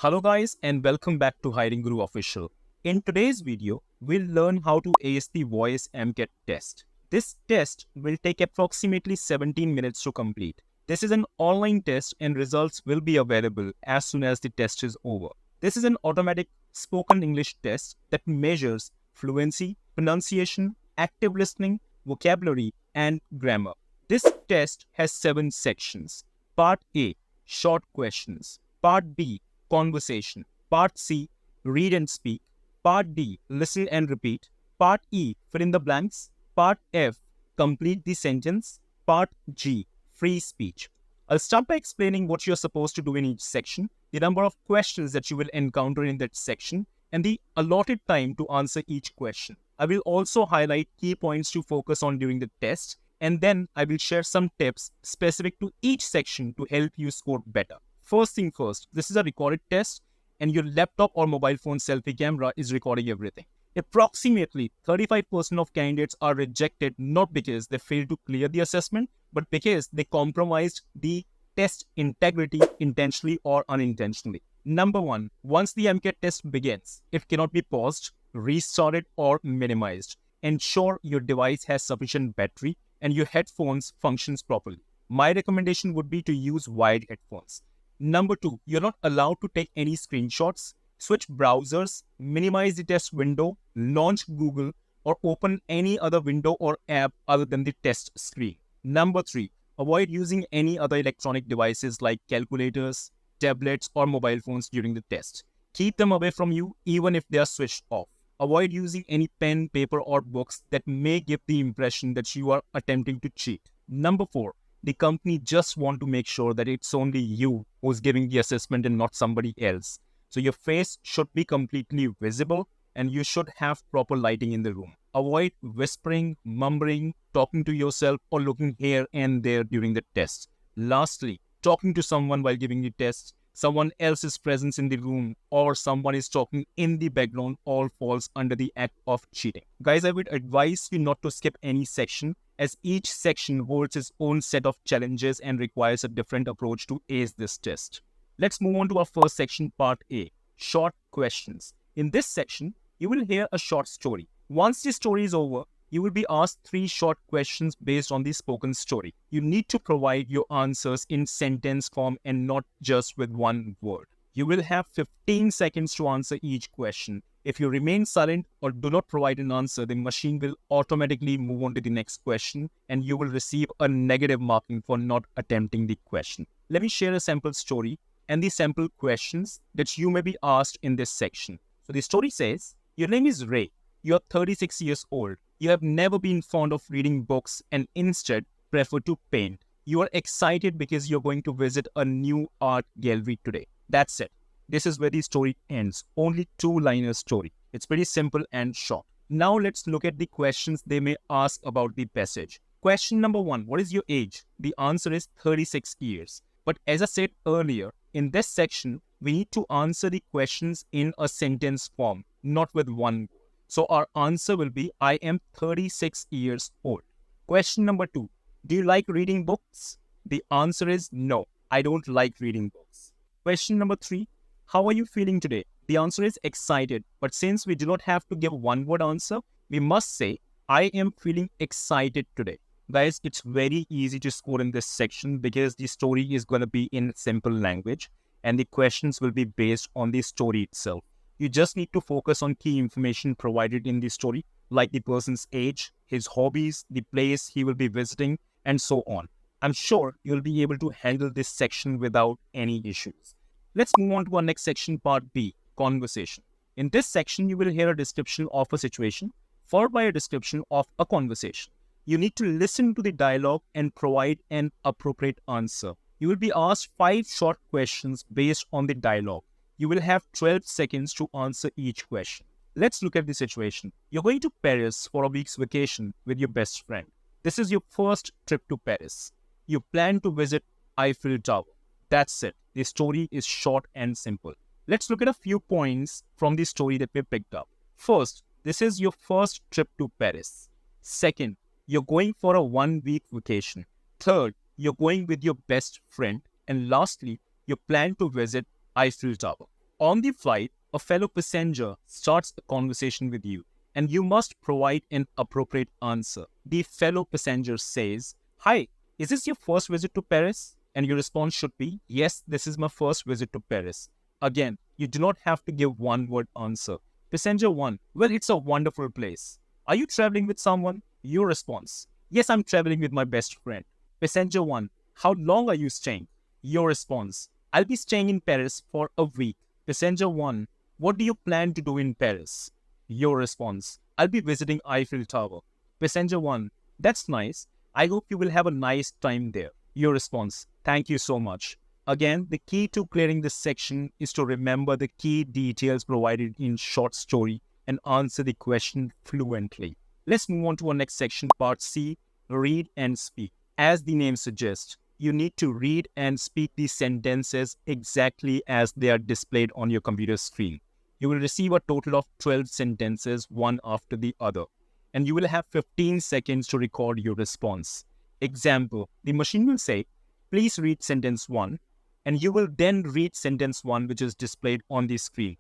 Hello guys and welcome back to Hiring Guru Official. In today's video, we'll learn how to ace the voice AMCAT test. This test will take approximately 17 minutes to complete. This is an online test and results will be available as soon as the test is over. This is an automatic spoken English test that measures fluency, pronunciation, active listening, vocabulary, and grammar. This test has 7 sections. Part A, short questions. Part B, conversation. Part C, read and speak. Part D, listen and repeat. Part E, fill in the blanks. Part F, complete the sentence. Part G, free speech. I'll start by explaining what you're supposed to do in each section, the number of questions that you will encounter in that section, and the allotted time to answer each question. I will also highlight key points to focus on during the test, and then I will share some tips specific to each section to help you score better. First thing first, this is a recorded test and your laptop or mobile phone selfie camera is recording everything. Approximately 35% of candidates are rejected not because they failed to clear the assessment, but because they compromised the test integrity intentionally or unintentionally. Number 1, once the AMCAT test begins, it cannot be paused, restarted or minimized. Ensure your device has sufficient battery and your headphones functions properly. My recommendation would be to use wired headphones. Number 2, you're not allowed to take any screenshots, switch browsers, minimize the test window, launch Google, or open any other window or app other than the test screen. Number 3, avoid using any other electronic devices like calculators, tablets, or mobile phones during the test. Keep them away from you even if they are switched off. Avoid using any pen, paper, or books that may give the impression that you are attempting to cheat. Number 4, the company just want to make sure that it's only you who's giving the assessment and not somebody else. So your face should be completely visible and you should have proper lighting in the room. Avoid whispering, mumbling, talking to yourself, or looking here and there during the test. Lastly, talking to someone while giving the test, someone else's presence in the room, or someone is talking in the background all falls under the act of cheating. Guys, I would advise you not to skip any section as each section holds its own set of challenges and requires a different approach to ace this test. Let's move on to our first section, part A, short questions. In this section, you will hear a short story. Once the story is over, you will be asked 3 short questions based on the spoken story. You need to provide your answers in sentence form and not just with one word. You will have 15 seconds to answer each question. If you remain silent or do not provide an answer, the machine will automatically move on to the next question and you will receive a negative marking for not attempting the question. Let me share a sample story and the sample questions that you may be asked in this section. So the story says, your name is Ray. You are 36 years old. You have never been fond of reading books and instead prefer to paint. You are excited because you're going to visit a new art gallery today. That's it. This is where the story ends. Only 2-liner story. It's pretty simple and short. Now let's look at the questions they may ask about the passage. Question number 1. What is your age? The answer is 36 years. But as I said earlier, in this section, we need to answer the questions in a sentence form, not with one word. So our answer will be, I am 36 years old. Question number 2. Do you like reading books? The answer is no, I don't like reading books. Question number 3. How are you feeling today? The answer is excited. But since we do not have to give one word answer, we must say, I am feeling excited today. Guys, it's very easy to score in this section because the story is going to be in simple language and the questions will be based on the story itself. You just need to focus on key information provided in the story, like the person's age, his hobbies, the place he will be visiting, and so on. I'm sure you'll be able to handle this section without any issues. Let's move on to our next section, part B, conversation. In this section, you will hear a description of a situation, followed by a description of a conversation. You need to listen to the dialogue and provide an appropriate answer. You will be asked 5 short questions based on the dialogue. You will have 12 seconds to answer each question. Let's look at the situation. You're going to Paris for a week's vacation with your best friend. This is your first trip to Paris. You plan to visit Eiffel Tower. That's it. The story is short and simple. Let's look at a few points from the story that we picked up. First, this is your first trip to Paris. Second, you're going for a 1-week vacation. Third, you're going with your best friend. And lastly, you plan to visit Eiffel Tower. On the flight, a fellow passenger starts a conversation with you, and you must provide an appropriate answer. The fellow passenger says, "Hi, is this your first visit to Paris?" And your response should be, "Yes, this is my first visit to Paris." Again, you do not have to give one-word answer. Passenger 1, "Well, it's a wonderful place." "Are you traveling with someone?" Your response, "Yes, I'm traveling with my best friend." Passenger 1, "How long are you staying?" Your response, "I'll be staying in Paris for a week." Passenger 1, "What do you plan to do in Paris?" Your response, "I'll be visiting Eiffel Tower." Passenger 1, "That's nice. I hope you will have a nice time there." Your response, "Thank you so much." Again, the key to clearing this section is to remember the key details provided in short story and answer the question fluently. Let's move on to our next section, part C, read and speak. As the name suggests, you need to read and speak these sentences exactly as they are displayed on your computer screen. You will receive a total of 12 sentences, one after the other, and you will have 15 seconds to record your response. Example, the machine will say, "Please read sentence 1," and you will then read sentence 1, which is displayed on the screen.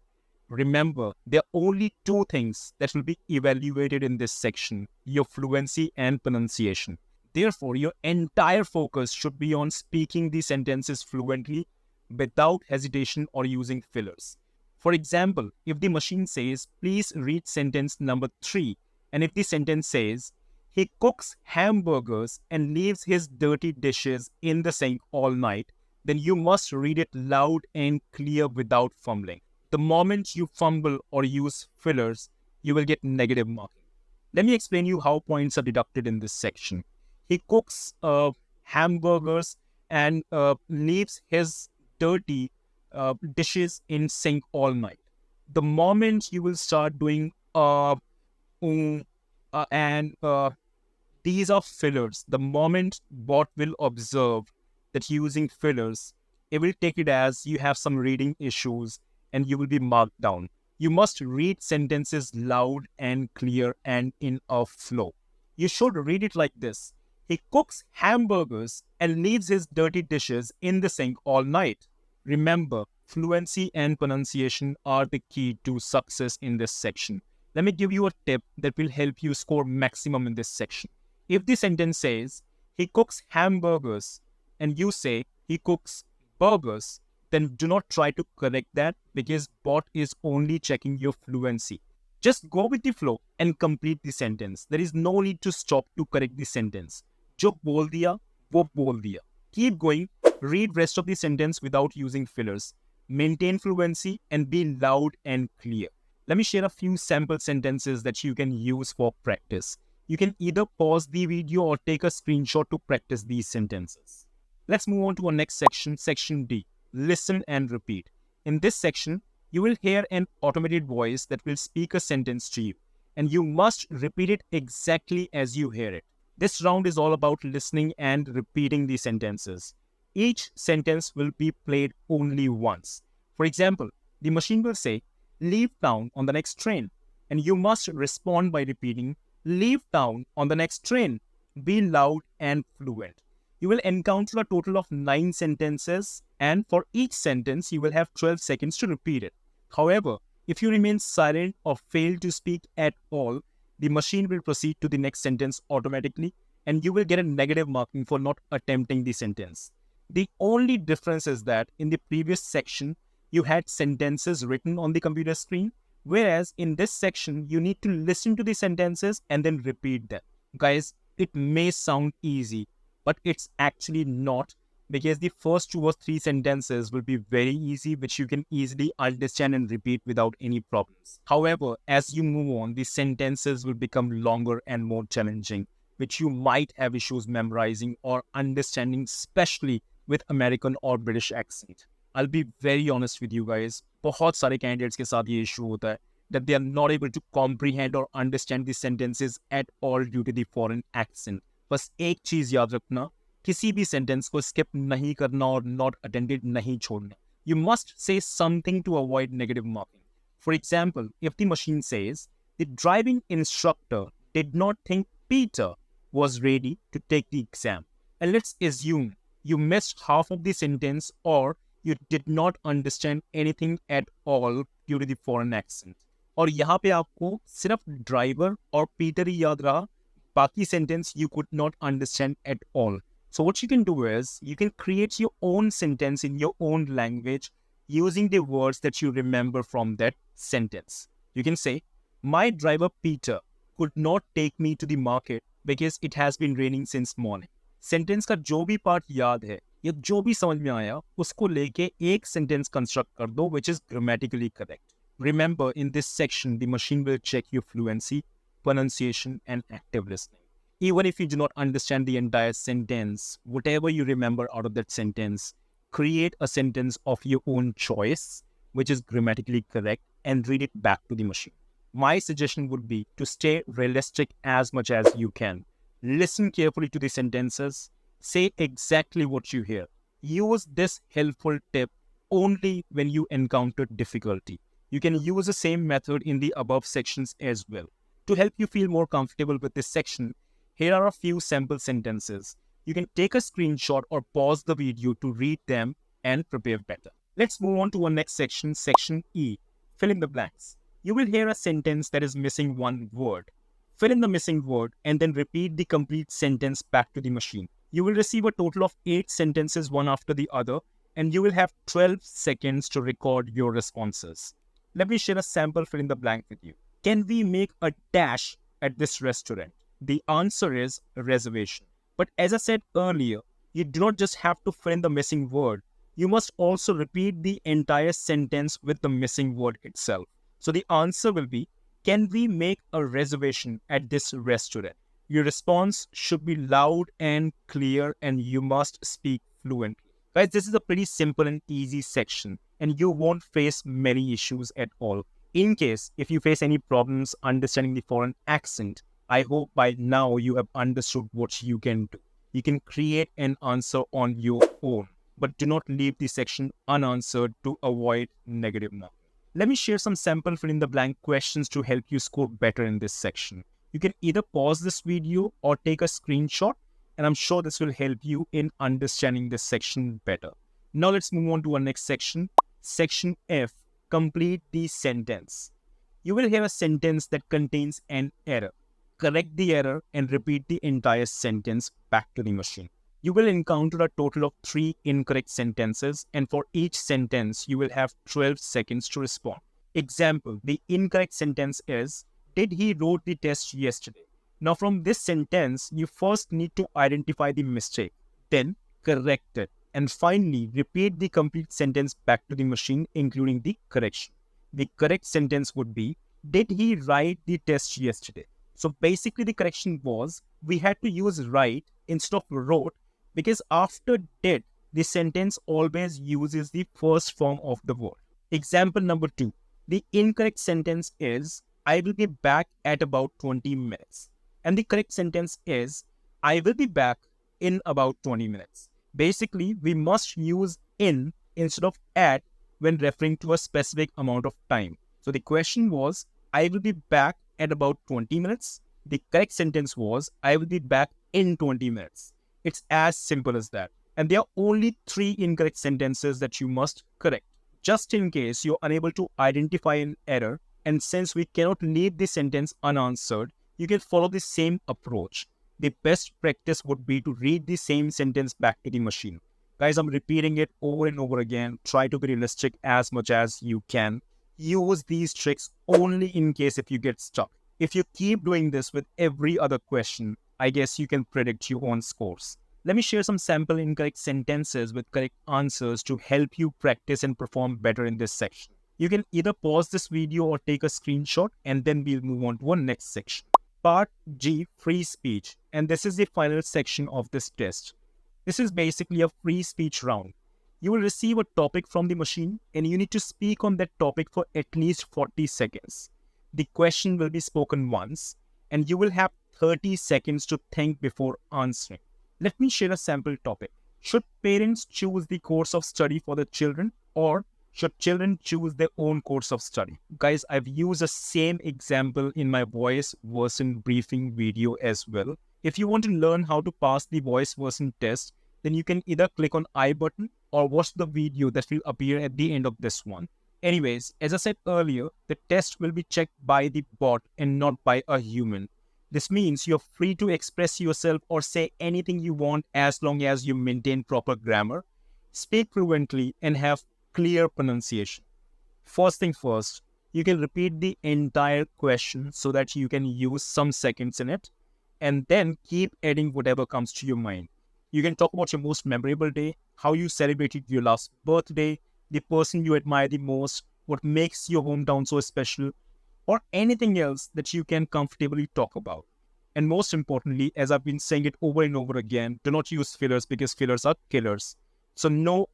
Remember, there are only two things that will be evaluated in this section: your fluency and pronunciation. Therefore, your entire focus should be on speaking the sentences fluently without hesitation or using fillers. For example, if the machine says, "Please read sentence number 3," and if the sentence says, "He cooks hamburgers and leaves his dirty dishes in the sink all night," then you must read it loud and clear without fumbling. The moment you fumble or use fillers, you will get negative marking. Let me explain you how points are deducted in this section. He cooks hamburgers and leaves his dirty dishes in sink all night. The moment you will start doing and these are fillers. The moment bot will observe that using fillers, it will take it as you have some reading issues and you will be marked down. You must read sentences loud and clear and in a flow. You should read it like this: "He cooks hamburgers and leaves his dirty dishes in the sink all night." Remember, fluency and pronunciation are the key to success in this section. Let me give you a tip that will help you score maximum in this section. If the sentence says, "He cooks hamburgers," and you say, "He cooks burgers," then do not try to correct that, because bot is only checking your fluency. Just go with the flow and complete the sentence. There is no need to stop to correct the sentence. Jo bol diya, wo bol diya. Keep going. Read rest of the sentence without using fillers. Maintain fluency and be loud and clear. Let me share a few sample sentences that you can use for practice. You can either pause the video or take a screenshot to practice these sentences. Let's move on to our next section, section D, listen and repeat. In this section, you will hear an automated voice that will speak a sentence to you, and you must repeat it exactly as you hear it. This round is all about listening and repeating the sentences. Each sentence will be played only once. For example, the machine will say, "Leave town on the next train," and you must respond by repeating, "Leave town on the next train." Be loud and fluent. You will encounter a total of 9 sentences, and for each sentence, you will have 12 seconds to repeat it. However, if you remain silent or fail to speak at all, the machine will proceed to the next sentence automatically, and you will get a negative marking for not attempting the sentence. The only difference is that in the previous section, you had sentences written on the computer screen, whereas in this section, you need to listen to the sentences and then repeat them. Guys, it may sound easy, but it's actually not, because the first 2 or 3 sentences will be very easy, which you can easily understand and repeat without any problems. However, as you move on, the sentences will become longer and more challenging, which you might have issues memorizing or understanding, especially with American or British accent. I'll be very honest with you guys, बहुत सारे candidates के साथ ये issue होता है, that they are not able to comprehend or understand the sentences at all due to the foreign accent. बस एक चीज याद रखना, किसी भी sentence को skip नहीं करना और not attended नहीं छोड़ना. You must say something to avoid negative marking. For example, if the machine says, "The driving instructor did not think Peter was ready to take the exam," and let's assume you missed half of the sentence or you did not understand anything at all due to the foreign accent. और यहाँ पे आपको सिर्फ driver और Peter ही याद रहा, बाकी sentence you could not understand at all. So what you can do is, you can create your own sentence in your own language using the words that you remember from that sentence. You can say, my driver Peter could not take me to the market because it has been raining since morning. Sentence का जो भी part याद है या जो भी समझ में आया उसको लेके एक sentence construct कर दो which is grammatically correct. Remember, in this section, the machine will check your fluency, pronunciation, and active listening. Even if you do not understand the entire sentence, whatever you remember out of that sentence, create a sentence of your own choice, which is grammatically correct, and read it back to the machine. My suggestion would be to stay realistic as much as you can. Listen carefully to the sentences. Say exactly what you hear. Use this helpful tip only when you encounter difficulty. You can use the same method in the above sections as well. To help you feel more comfortable with this section, here are a few sample sentences. You can take a screenshot or pause the video to read them and prepare better. Let's move on to our next section, section E, fill in the blanks. You will hear a sentence that is missing one word. Fill in the missing word and then repeat the complete sentence back to the machine. You will receive a total of 8 sentences one after the other, and you will have 12 seconds to record your responses. Let me share a sample fill in the blank with you. Can we make a dash at this restaurant? The answer is reservation. But as I said earlier, you do not just have to fill in the missing word. You must also repeat the entire sentence with the missing word itself. So the answer will be, can we make a reservation at this restaurant? Your response should be loud and clear, and you must speak fluently. Guys, this is a pretty simple and easy section, and you won't face many issues at all. In case if you face any problems understanding the foreign accent, I hope by now you have understood what you can do. You can create an answer on your own, but do not leave the section unanswered to avoid negative marking. Let me share some sample fill in the blank questions to help you score better in this section. You can either pause this video or take a screenshot, and I'm sure this will help you in understanding this section better. Now let's move on to our next section. Section F, complete the sentence. You will hear a sentence that contains an error. Correct the error and repeat the entire sentence back to the machine. You will encounter a total of 3 incorrect sentences, and for each sentence, you will have 12 seconds to respond. Example, the incorrect sentence is, did he wrote the test yesterday? Now from this sentence, you first need to identify the mistake, then correct it, and finally repeat the complete sentence back to the machine, including the correction. The correct sentence would be, did he write the test yesterday? So basically the correction was, we had to use write instead of wrote, because after did, the sentence always uses the first form of the word. Example number 2. The incorrect sentence is, I will be back at about 20 minutes. And the correct sentence is, I will be back in about 20 minutes. Basically, we must use in instead of at when referring to a specific amount of time. So the question was, I will be back at about 20 minutes. The correct sentence was, I will be back in 20 minutes. It's as simple as that. And there are only 3 incorrect sentences that you must correct. Just in case you're unable to identify an error, and since we cannot leave the sentence unanswered, you can follow the same approach. The best practice would be to read the same sentence back to the machine. Guys, I'm repeating it over and over again. Try to be realistic as much as you can. Use these tricks only in case if you get stuck. If you keep doing this with every other question, I guess you can predict your own scores. Let me share some sample incorrect sentences with correct answers to help you practice and perform better in this section. You can either pause this video or take a screenshot, and then we'll move on to our next section. Part G, free speech. And this is the final section of this test. This is basically a free speech round. You will receive a topic from the machine, and you need to speak on that topic for at least 40 seconds. The question will be spoken once, and you will have 30 seconds to think before answering. Let me share a sample topic. Should parents choose the course of study for the children, or should children choose their own course of study? Guys, I've used the same example in my voice version briefing video as well. If you want to learn how to pass the voice version test, then you can either click on I button or watch the video that will appear at the end of this one. Anyways, as I said earlier, the test will be checked by the bot and not by a human. This means you're free to express yourself or say anything you want as long as you maintain proper grammar, speak fluently, and have clear pronunciation. First thing first, you can repeat the entire question so that you can use some seconds in it, and then keep adding whatever comes to your mind. You can talk about your most memorable day, how you celebrated your last birthday, the person you admire the most, what makes your hometown so special, or anything else that you can comfortably talk about. And most importantly, as I've been saying it over and over again, do not use fillers because fillers are killers. So no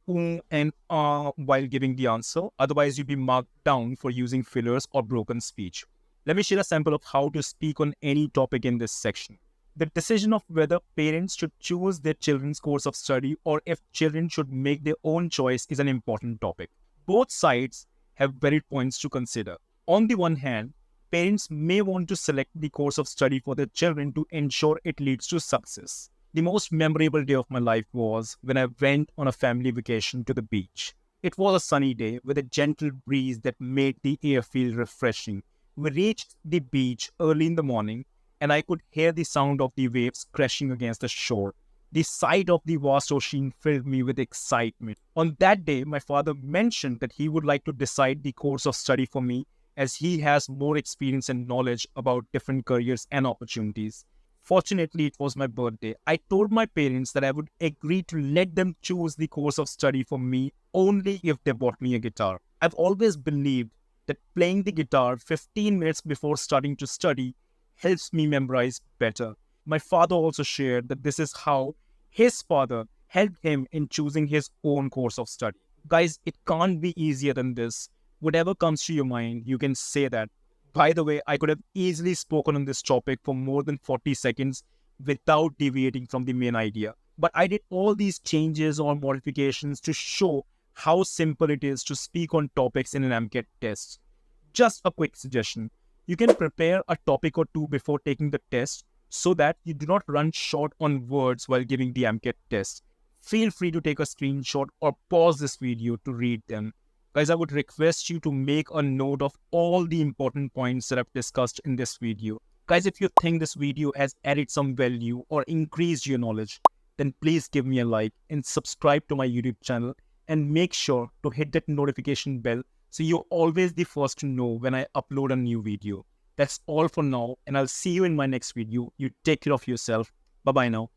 and while giving the answer, otherwise you'll be marked down for using fillers or broken speech. Let me share a sample of how to speak on any topic in this section. The decision of whether parents should choose their children's course of study or if children should make their own choice is an important topic. Both sides have valid points to consider. On the one hand, parents may want to select the course of study for their children to ensure it leads to success. The most memorable day of my life was when I went on a family vacation to the beach. It was a sunny day with a gentle breeze that made the air feel refreshing. We reached the beach early in the morning, and I could hear the sound of the waves crashing against the shore. The sight of the vast ocean filled me with excitement. On that day, my father mentioned that he would like to decide the course of study for me as he has more experience and knowledge about different careers and opportunities. Fortunately, it was my birthday. I told my parents that I would agree to let them choose the course of study for me only if they bought me a guitar. I've always believed that playing the guitar 15 minutes before starting to study helps me memorize better. My father also shared that this is how his father helped him in choosing his own course of study. Guys, it can't be easier than this. Whatever comes to your mind, you can say that. By the way, I could have easily spoken on this topic for more than 40 seconds without deviating from the main idea. But I did all these changes or modifications to show how simple it is to speak on topics in an AMCAT test. Just a quick suggestion. You can prepare a topic or two before taking the test so that you do not run short on words while giving the AMCAT test. Feel free to take a screenshot or pause this video to read them. Guys, I would request you to make a note of all the important points that I've discussed in this video. Guys, if you think this video has added some value or increased your knowledge, then please give me a like and subscribe to my YouTube channel and make sure to hit that notification bell so you're always the first to know when I upload a new video. That's all for now, and I'll see you in my next video. You take care of yourself. Bye-bye now.